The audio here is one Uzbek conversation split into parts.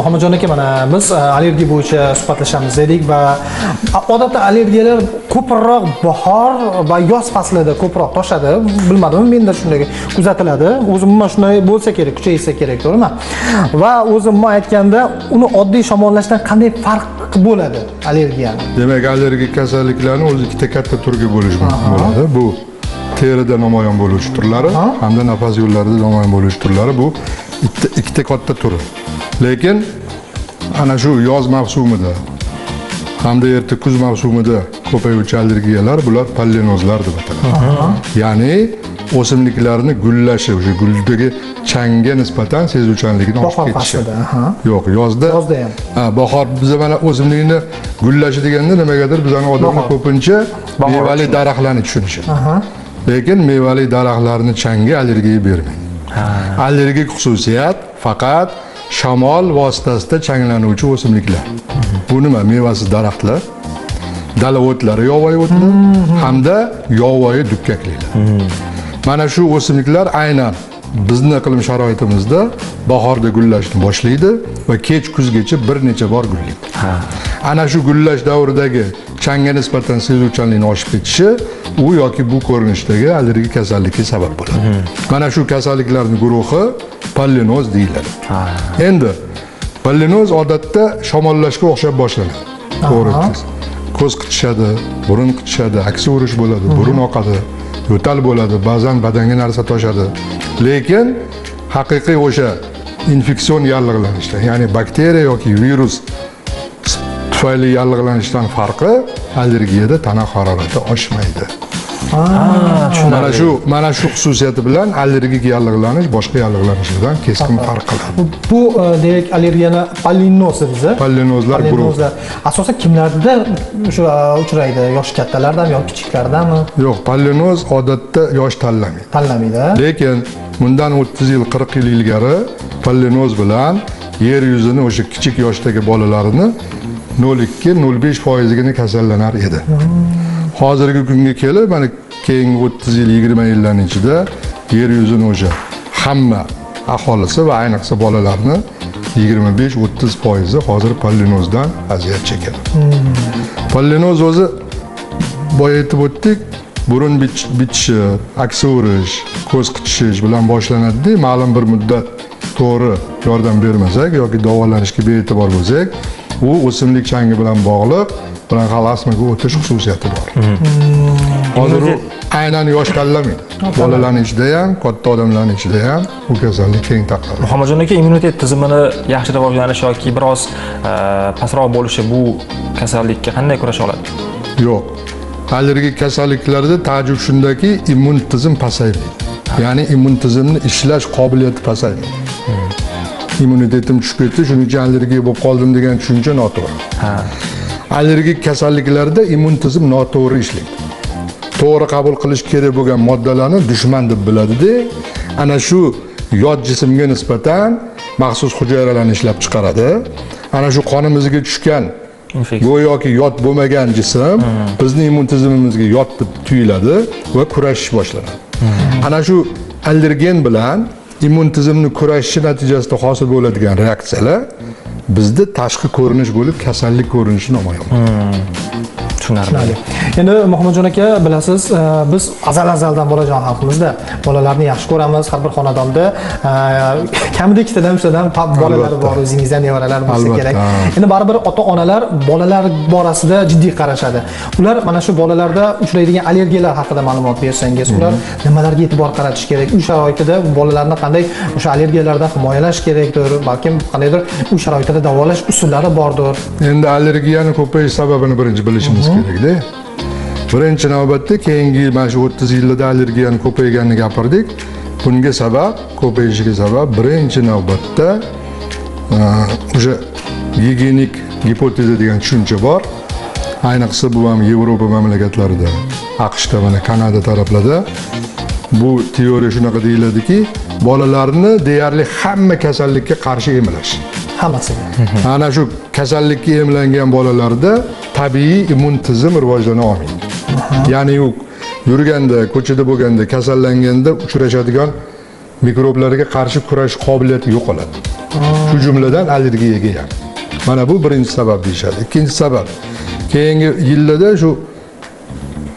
Muhammadjon aka, mana biz allergiya bo'yicha suhbatlashamiz dedik va odatda allergiyalar ko'proq bahor va yoz faslida ko'proq toshadi. Bilmadim, menda shunday kuzatiladi. O'zim ham shunday bo'lsa kerak, kuchaysa kerak, to'g'rimi? Va o'zim aytganda, uni oddiy shamollashdan qanday farq bo'ladi allergiyani? Demak, allergik kasalliklarni o'zi ikkita katta turga bo'lish mumkin bo'ladi. Bu terida namoyon bo'luvchi turlari hamda nafas yo'llarida namoyon bo'luvchi turlari, bu ikkita katta turi. Lekin ana shu yoz mavsumida hamda erta kuz mavsumida ko'payuvchi allergiyalar bular pollenozlar deb ataladi. Ya'ni o'simliklarni gullashi, o'sha guldagi changga nisbatan sezuvchanligini oshib ketishi. Yo'q, yozda ham. Bahor bizda mana o'simlikni gullashi deganda nimagadir bizning odamlar ko'pincha mevali daraxtlarni tushunishadi. Lekin mevali daraxtlarni changi allergiya bermaydi. Allergik xususiyat faqat shamol vositasida changlanuvchi o'simliklar. Bu nima? Mevasiz daraxtlar, dala o'tlari, yovvoyi o'tlar hamda yovvoyi dukkakliklar. Mana shu o'simliklar aynan bizning iqlim sharoitimizda bahorda gullashni boshlaydi va kech kuzgacha bir necha bor gullaydi. Ana shu gullash davridagi changga nisbatan sezuvchanlikni oshib ketishi u yoki bu ko'rinishdagi allergik kasallikka sabab bo'ladi. Mana shu kasalliklarning guruhi pollenoz deyiladi. Endi pollenoz odatda shamollashga o'xshab boshlanadi. To'g'ri. Ko'z qichishadi, burun qichishadi, aksi urish bo'ladi, burun oqadi, yo'tal bo'ladi, ba'zan badanga narsa toshadi. Lekin haqiqiy o'sha infeksion yallig'lanishlar, ya'ni bakteriya yoki virus tufayli yallig'lanishdan farqi allergiyada tana harorati oshmaydi. Mana shu xususiyati bilan allergik yallig'lanish boshqa yallig'lanishlardan keskin farq qiladi. Bu demak allergiyani pollenoz biza. Pollenozlar guruhi. Asosan kimlarda o'sha uchraydi? Yosh kattalardami yoki kichiklardami? Yo'q, pollenoz odatda yosh tanlamaydi. Tanlamaydi. Lekin bundan 30 yil, 40 yil ilgari pollenoz bilan yer yuzini o'sha kichik yoshdagi bolalarini 0,2-0,5% kasallanar edi. Hozirgi kunga kelib, mana keyingi 30 yil, 20 yillarning ichida yer yuzini o'sha hamma aholisi va ayniqsa bolalarni 25-30% hozir pollenozdan aziyat chekadi. Pollenoz o'zi boya aytib o'tdik, burun bitishi, aksi urish, ko'z qichish bilan boshlanadi. Ma'lum bir muddat to'g'ri yordam bermasak yoki davolanishga bee'tibor bo'lsak, u o'simlik changi bilan bog'liq bronxol-astmaga o'tish xususiyati bor. Hozir u aynan yosh tanlamaydi. Bolalarning ichida ham, katta odamlarning ichida ham bu kasallik keng tarqaladi. Muhammadjon aka, immunitet tizimini yaxshi rivojlanishi yoki biroz pastroq bo'lishi bu kasallikka qanday kurasha oladi? Yo'q. Allergik kasalliklarda ta'jub shundaki, immun tizim pasayadi. Ya'ni immun tizimning ishlash qobiliyati pasayadi. Immunitetim tushib ketdi, shuning uchun allergiya bo'lib qoldim degan tushuncha noto'g'ri. Allergik kasalliklarda immun tizim noto'g'ri ishlaydi. To'g'ri qabul qilish kerak bo'lgan moddalarni dushman deb biladi-da, ana shu yot jismga nisbatan maxsus hujayralarni ishlab chiqaradi. Ana shu qonimizga tushgan go'yoki yot bo'lmagan jism bizning immun tizimimizga yot deb tuyuladi va kurashish boshlanadi. Ana shu allergen bilan immun tizimni kurashishi natijasida hosil bo'ladigan reaksiyalar bizda tashqi ko'rinish bo'lib kasallik ko'rinishi namoyon bo'ladi. Tushunarli. Endi Muhammadjon aka, bilasiz, biz azaldan bolajon xalqimizda bolalarni yaxshi ko'ramiz. Har bir xonadonda kamida ikkitadan, uchtadan bolalari bor, o'zingizdan nevaralar bo'lsa kerak. Endi baribir ota-onalar bolalar borasida jiddiy qarashadi. Ular mana shu bolalarda uchraydigan allergiyalar haqida ma'lumot bersangiz, ular nimalarga e'tibor qaratish kerak? Uy sharoitida bolalarni qanday o'sha allergiyalardan himoyalash kerakdir, balkim qandaydir uy sharoitida davolash usullari bordir. Endi allergiyani ko'payish sababini birinchi bilishimiz kerak-da. Birinchi navbatda keyingi mana shu 30 yilda allergiyani ko'payganini gapirdik. Bunga sabab, ko'payishiga sabab birinchi navbatda o'sha gigiyenik gipoteza degan tushuncha bor. Ayniqsa bu ham Yevropa mamlakatlarida, AQShda, mana Kanada taraflarda bu teoriya shunaqa deyiladiki, bolalarni deyarli hamma kasallikka qarshi emlash. Hammasiga. Ana shu kasallikka emlangan bolalarda tabiiy immun tizim rivojlana olmaydi. Ya'ni u yurganda, ko'chada bo'lganda, kasallanganda uchrashadigan mikroblarga qarshi kurash qobiliyati yo'qoladi. Shu jumladan allergiyaga ham. Mana bu birinchi sabab deyishadi. Ikkinchi sabab, keyingi yillarda shu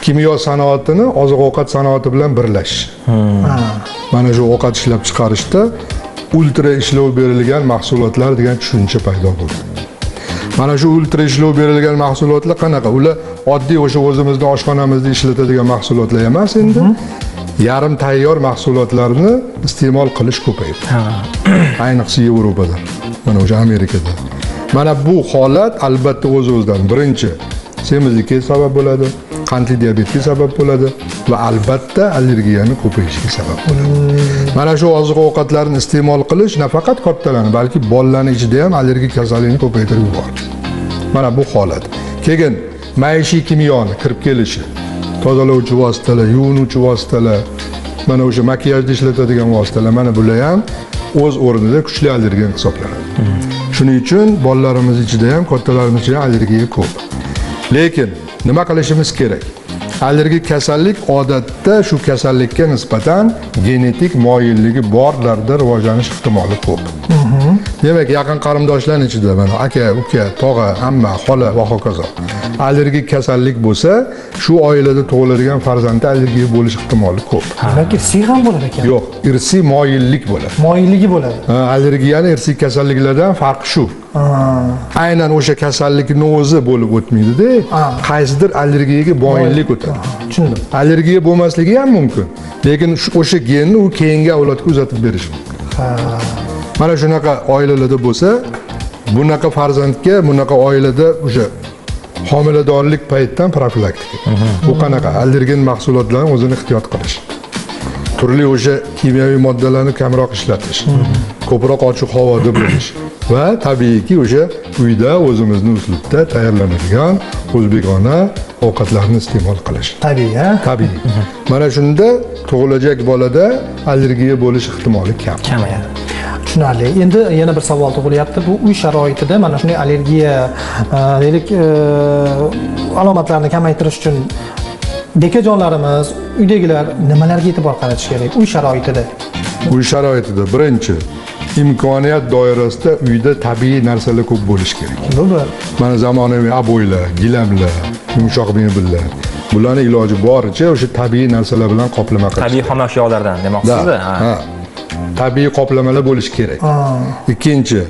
kimyo sanoatini oziq-ovqat sanoati bilan birlashish. Mana shu ovqat ishlab chiqarishda ultra ishlov berilgan mahsulotlar degan tushuncha paydo bo'ldi. Mana shu ultra ishlov berilgan mahsulotlar qanaqa? Ular oddiy o'sha o'zimizning oshxonamizda ishlatadigan mahsulotlar emas endi. Yarim tayyor mahsulotlarni iste'mol qilish ko'paydi. Ayniqsa Yevropada, mana o'sha Amerikada. Mana bu holat albatta o'z-o'zidan birinchi semizlikka sabab bo'ladi, qandli diabetga sabab bo'ladi va albatta allergiyani ko'payishiga sabab bo'ladi. Mana shu oziq-ovqatlarni iste'mol qilish nafaqat kattalarni, balki bolalarning ichida ham allergik kasallikni ko'paytirib yuboradi. Mana bu holat. Keyin maishiy kimyoni kirib kelishi, tozalovchi vositalar, yuvinuvchi vositalar, mana o'sha makiyajda ishlatadigan vositalar, mana bular ham o'z o'rnida kuchli allergen hisoblanadi. Shuning uchun bolalarimiz ichida ham, kattalarimiz ichida allergiya ko'p. Lekin nima qilishimiz kerak? Allergik kasallik odatda shu kasallikka nisbatan genetik moyilligi borlarda rivojlanish ehtimoli ko'p. Demak, yaqin qarindoshlarning ichida mana aka, uka, tog'a, amma, xola va hokazo allergik kasallik bo'lsa, shu oilada tug'iladigan farzandda allergiya bo'lish ehtimoli ko'p. Demak, irsiy ham bo'lar ekan. Yo'q, irsiy moyillik bo'ladi. Moyilligi bo'ladi. Allergiyani irsiy kasalliklardan farqi shu. Aynan o'sha kasallikning o'zi bo'lib o'tmaydi-da, qaysidir allergiyaga moyillik o'tadi. Tushundim. Allergiya bo'lmasligi ham mumkin, lekin o'sha genni u keyingi avlodga uzatib berish mumkin. Mana shunaqa oilalarda bo'lsa, bunaqa farzandga, bunaqa oilada o'sha homiladorlik paytdan profilaktika. Bu qanaqa? Allergen mahsulotlarni o'zini ehtiyot qilish. Turli o'sha kimyoviy moddalarni kamroq ishlatish, ko'proq ochiq havoda bo'lish va tabiiyki o'sha uyda o'zimizning uslubda tayyorlanadigan o'zbekona ovqatlarni iste'mol qilish. Tabiiy, ha? Tabiiy. Mana shunda tug'ilajak bolada allergiya bo'lish ehtimoli kam. Kamayadi. Tushunarli. Endi yana bir savol tug'ilyapti. Bu uy sharoitida mana shunday allergiya deylik alomatlarini kamaytirish uchun bekajonlarimiz, uydagilar nimalarga e'tibor qaratish kerak uy sharoitida? Uy sharoitida birinchi imkoniyat doirasida uyda tabiiy narsalar ko'p bo'lishi kerak. Bu bir. Mana zamonaviy aboylar, gilamlar, yumshoq mebellar, bularni iloji boricha o'sha tabiiy narsalar bilan qoplama qilish. Tabiiy xom ashyolardan demoqsizda? Ha. Tabiiy qoplamalar bo'lishi kerak. Ikkinchi,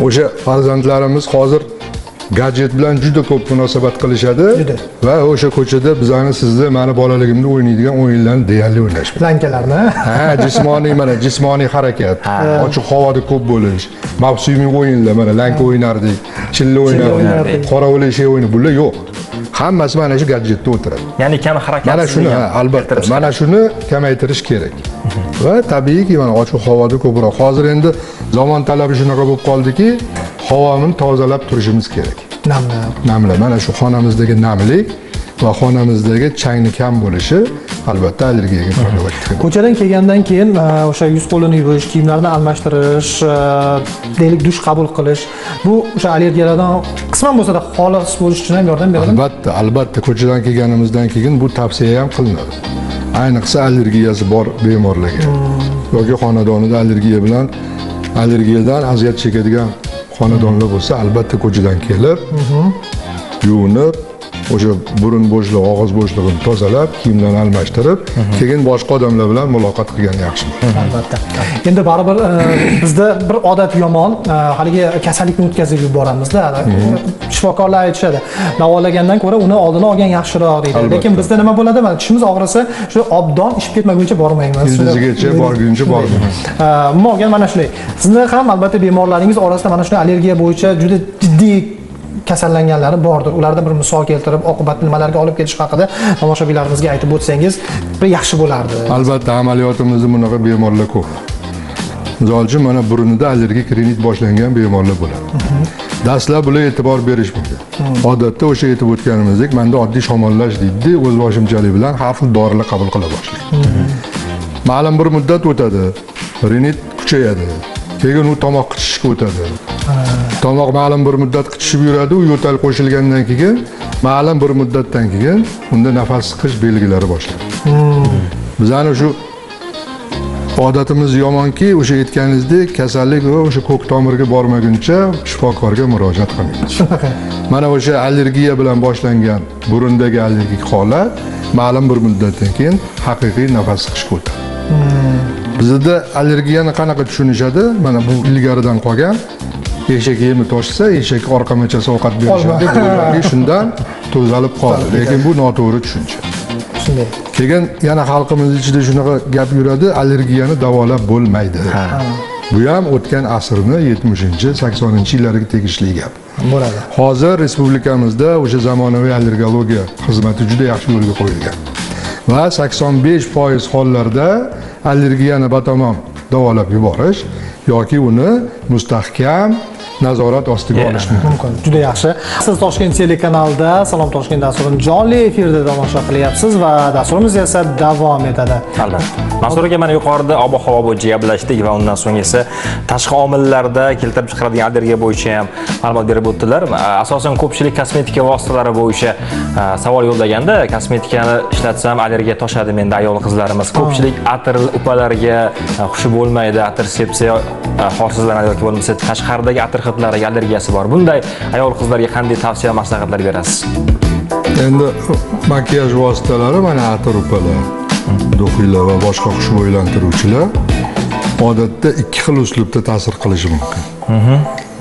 o'sha farzandlarimiz hozir gadjet bilan juda ko'p munosabat qilishadi va o'sha ko'chada bizani sizni mani bolaligimda o'ynaydigan o'yinlarni deyarli o'ynashmaydi. Lankalarni. Jismoniy mana jismoniy harakat, ochiq havoda ko'p bo'lish, mavsumiy o'yinlar, mana lanka o'ynardik, chilla o'ynardik, qorovul eshak o'yini, bular yo'q. Hammasi mana shu gadjetda o'tiradi. Ya'ni kam harakat. Mana shuni albatta, mana shuni kamaytirish kerak. Va tabiiyki mana ochiq havoda ko'proq. Hozir endi zamon talabi shunaqa bo'lib qoldiki, havoni tozalab turishimiz kerak. Namli. Mana shu xonamizdagi namlik va xonamizdagi changni kam bo'lishi albatta allergiyaga profilaktika. Ko'chadan kelgandan keyin o'sha yuz qo'lini yuvish, kiyimlarni almashtirish, deylik dush qabul qilish, bu o'sha allergiyalardan qisman bo'lsa-da xalos bo'lish uchun ham yordam beradimi? Albatta, ko'chadan kelganimizdan keyin bu tavsiya ham qilinadi. Ayniqsa allergiyasi bor bemorlarga yoki xonadonida allergiyadan aziyat chekadigan xonadonlar bo'lsa, albatta ko'chadan kelib, yuvinib, o'sha burun bo'shlig'i, og'iz bo'shlig'ini tozalab, kiyimlarni almashtirib, keyin boshqa odamlar bilan muloqot qilgan yaxshi. Albatta. Endi baribir bizda bir odat yomon, haligi kasallikni o'tkazib yuboramizda. Shifokorlar aytishadi, davolagandan ko'ra uni oldini olgan yaxshiroq deydi. Lekin bizda nima bo'ladi? Mana tishimiz og'risa, shu obdon ishib ketmaguncha bormaymiz. Ildizigacha borguncha bormaymiz. Umuman olgan mana shunday. Sizni ham albatta bemorlaringiz orasida mana shunday allergiya bo'yicha juda jiddiy kasallanganlari bordir. Ulardan bir misol keltirib, oqibatni nimalarga olib kelish haqida tomoshabinlarimizga aytib o'tsangiz, bir yaxshi bo'lardi. Albatta, amaliyotimizda bunaqa bemorlar ko'p. Misol uchun mana burunida allergik rinit boshlangan bemorlar bo'ladi. Dastlab bular e'tibor berish mumkin. Odatda o'sha aytib o'tganimizdek, menda oddiy shamollash deydi, o'z boshimchalik bilan har xil dorilar qabul qila boshlaydi. Ma'lum bir muddat o'tadi, rinit kuchayadi. Keyin u tomoq qichishishga o'tadi. Tomoq ma'lum bir muddat qichishib yuradi, u yo'tal qo'shilgandan keyin ma'lum bir muddatdan keyin unda nafas siqish belgilari boshlanadi. Bizani shu odatimiz yomonki, o'sha aytganingizdek, kasallik o'sha ko'k tomirga bormaguncha shifokorga murojaat qilmaymiz. Shunaqa. Mana o'sha allergiya bilan boshlangan burundagi allergik holat ma'lum bir muddatdan keyin haqiqiy nafas siqishga o'tadi. Bizda allergiyani qanaqa tushunishadi? Mana bu ilgaridan qolgan eshak yemi toshsa, eshak orqa mechasi ovqat berishadi. Bu shundan to'zalib qoldi. Lekin bu noto'g'ri tushuncha. Shunday. Keyin yana xalqimiz ichida shunaqa gap yuradi, allergiyani davolab bo'lmaydi. Bu ham o'tgan asrni 70-80-yillarga tegishli gap. Bo'ladi. Hozir respublikamizda o'sha zamonaviy allergologiya xizmati juda yaxshi yo'lga qo'yilgan. Va 85% hollarda allergiyani batamom davolab yuborish yoki uni mustahkam nazorat ostiga olish mumkin. Mumkin. Juda yaxshi. Siz Toshkent telekanalida Salom Toshkent dasturini jonli efirda tomosha qilyapsiz va dasturimiz esa davom etadi. Albatta. Mansur aka, mana yuqorida ob-havo bo'yicha gaplashdik va undan so'ng esa tashqi omillarda keltirib chiqaradigan allergiya bo'yicha ham ma'lumot berib o'tdilar. Asosan ko'pchilik kosmetika vositalari bo'yicha savol yo'llaganda, kosmetikani ishlatsam allergiya toshadi menda ayol qizlarimiz. Ko'pchilik atir upalariga xushi bo'lmaydi, atir sepsa xorsizlanadi yoki bo'lmasa tashqaridagi atir hidlariga allergiyasi bor. Bunday ayol qizlarga qanday tavsiya maslahatlar berasiz? Endi makiyaj vositalari, mana atir upalar, do'qiylar va boshqa xushbo'ylantiruvchilar odatda ikki xil uslubda ta'sir qilishi mumkin.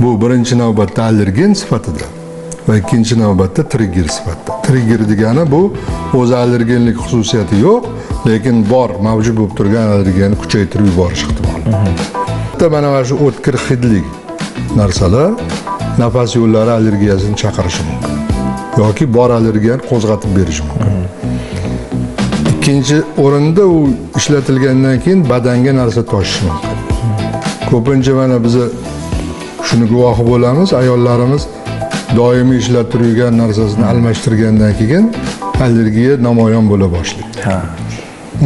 Bu birinchi navbatda allergen sifatida va ikkinchi navbatda trigger sifatida. Trigger degani bu o'zi allergenlik xususiyati yo'q, lekin bor mavjud bo'lib turgan allergiyani kuchaytirib yuborish ehtimoli. Mana shu o'tkir hidlik narsalar nafas yo'llari allergiyasini chaqirishi mumkin yoki bor allergiyani qo'zg'atib berishi mumkin. Ikkinchi o'rinda u ishlatilgandan keyin badanga narsa toshishi mumkin. Ko'pincha mana biz shuni guvohi bo'lamiz, ayollarimiz doimiy ishlab turgan narsasini almashtirgandan keyin allergiya namoyon bo'la boshlaydi.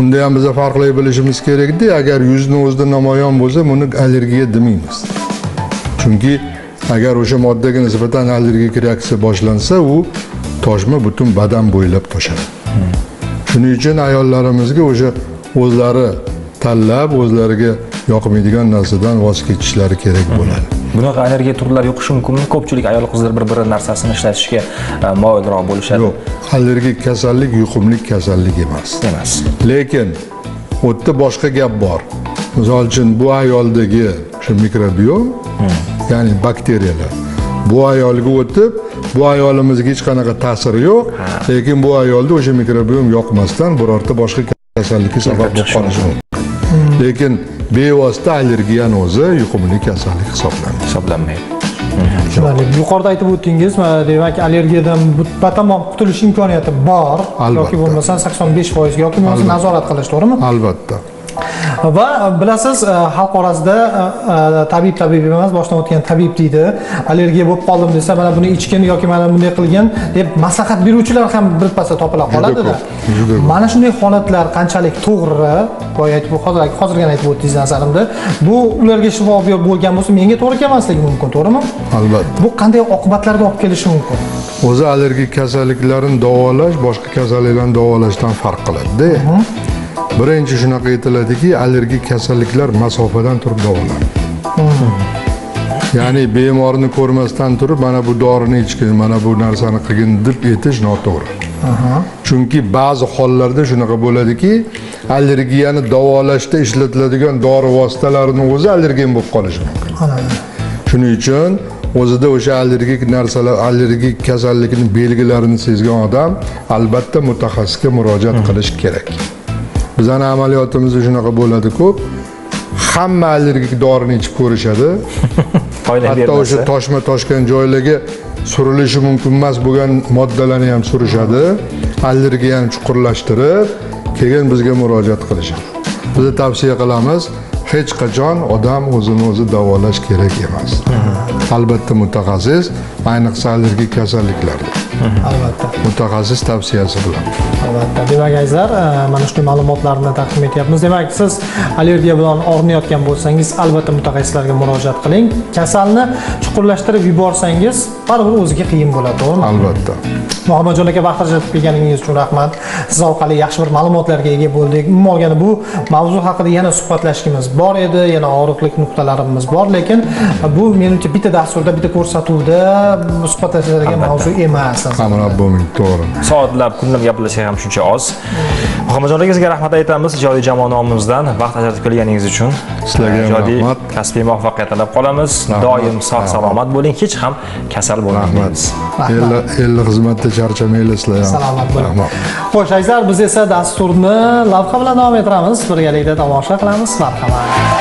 Unda ham biz farqlay bilishimiz kerakda, agar yuzni o'zida namoyon bo'lsa, buni allergiya demaymiz. Chunki agar o'sha moddaga nisbatan allergik reaksiya boshlansa, u toshma butun badan bo'ylab toshadi. Shuning uchun ayollarimizga o'sha o'zlari tanlab, o'zlariga yoqmaydigan narsadan voz kechishlari kerak bo'ladi. Bunaqa allergiya turlari yo'qishi mumkinmi? Ko'pchilik ayol qizlar bir-biri narsasini ishlatishga moyilroq bo'lishadi. Yo'q, allergik kasallik yuqumli kasallik emas. Lekin u yerda boshqa gap bor. Misol uchun bu ayoldagi o'sha mikrobiom, ya'ni bakteriyalar bu ayolga o'tib, bu ayolimizga hech qanaqa ta'siri yo'q, lekin bu ayolda o'sha mikrobiom yoqmasdan birorta boshqa kasallikka sabab bo'lib qolishi mumkin. Lekin bevosita allergiyani o'zi yuqumli kasallik hisoblanmaydi. Tushunarli. Yuqorida aytib o'tdingiz, demak allergiyadan batamom qutulish imkoniyati bor yoki bo'lmasa 85% yoki bo'lmasa nazorat qilish, to'g'rimi? Albatta. Va bilasiz, xalq orasida tabib emas, boshdan o'tgan tabib deydi. Allergiya bo'lib qoldim desa, mana buni ichgin yoki mana bunday qilgan deb maslahat beruvchilar ham birpasda topila qoladi-da. Mana shunday holatlar qanchalik to'g'ri, hozirgina aytib o'tdingiz nazarimda, bu ularga shifo bo'lgan bo'lsa, menga to'g'ri kelmasligi mumkin, to'g'rimi? Albatta. Bu qanday oqibatlarga olib kelishi mumkin? O'zi allergik kasalliklarni davolash boshqa kasalliklarni davolashdan farq qiladi-da. Birinchi shunaqa aytiladiki, allergik kasalliklar masofadan turib davolanadi. Ya'ni bemorni ko'rmasdan turib, mana bu dorini ichgin, mana bu narsani qilgin deb aytish noto'g'ri. Chunki ba'zi hollarda shunaqa bo'ladiki, allergiyani davolashda ishlatiladigan dori vositalarining o'zi allergen bo'lib qolishi mumkin. Shuning uchun o'zida o'sha allergik narsalar, allergik kasallikning belgilarini sezgan odam albatta mutaxassisga murojaat qilish kerak. Bizning amaliyotimizda shunaqa bo'ladi ko'p. Hamma allergik dorini ichib ko'rishadi. Hatto o'sha toshma toshgan joylarga surilishi mumkin emas bo'lgan moddalarni ham surishadi. Allergiyani chuqurlashtirib, keyin bizga murojaat qilishadi. Biz tavsiya qilamiz, hech qachon odam o'zini o'zi davolash kerak emas. Albatta mutaxassis, ayniqsa allergik kasalliklarda. Albatta. Mutaxassis tavsiyasi bilan. Albatta. Demak, azizlar, mana shunday ma'lumotlarni taqdim etyapmiz. Demak, siz allergiya bilan og'rinayotgan bo'lsangiz, albatta mutaxassislarga murojaat qiling. Kasalni chuqurlashtirib yuborsangiz, baribir o'ziga qiyin bo'ladi, to'g'rimi? Albatta. Muhammadjon aka vaqt ajratib kelganingiz uchun rahmat. Siz orqali yaxshi bir ma'lumotlarga ega bo'ldik. Umuman olganda bu mavzu haqida yana suhbatlashishimiz bor edi, yana og'riqli nuqtalarimiz bor, lekin bu menimcha bitta dasturda, bitta ko'rsatuvda suhbatlashadigan mavzu emas. Qamrab bo'lmaydi, to'g'ri. Soatlab, kunlab gaplashsak ham shuncha oz. Muhammadjon akangizga rahmat aytamiz ijodiy jamoa nomidan vaqt ajratib kelganingiz uchun. Sizlarga ham ijodiy rahmat. kasbiy muvaffaqiyat tilab qolamiz. Doim sog' salomat bo'ling, hech ham kasal bo'lmaysiz. El xizmatda charchamaylar sizlar ham. Salomat bo'ling. Rahmat. Xo'sh, azizlar, biz esa dasturni lavha bilan davom ettiramiz. Birgalikda tomosha qilamiz. Marhamat.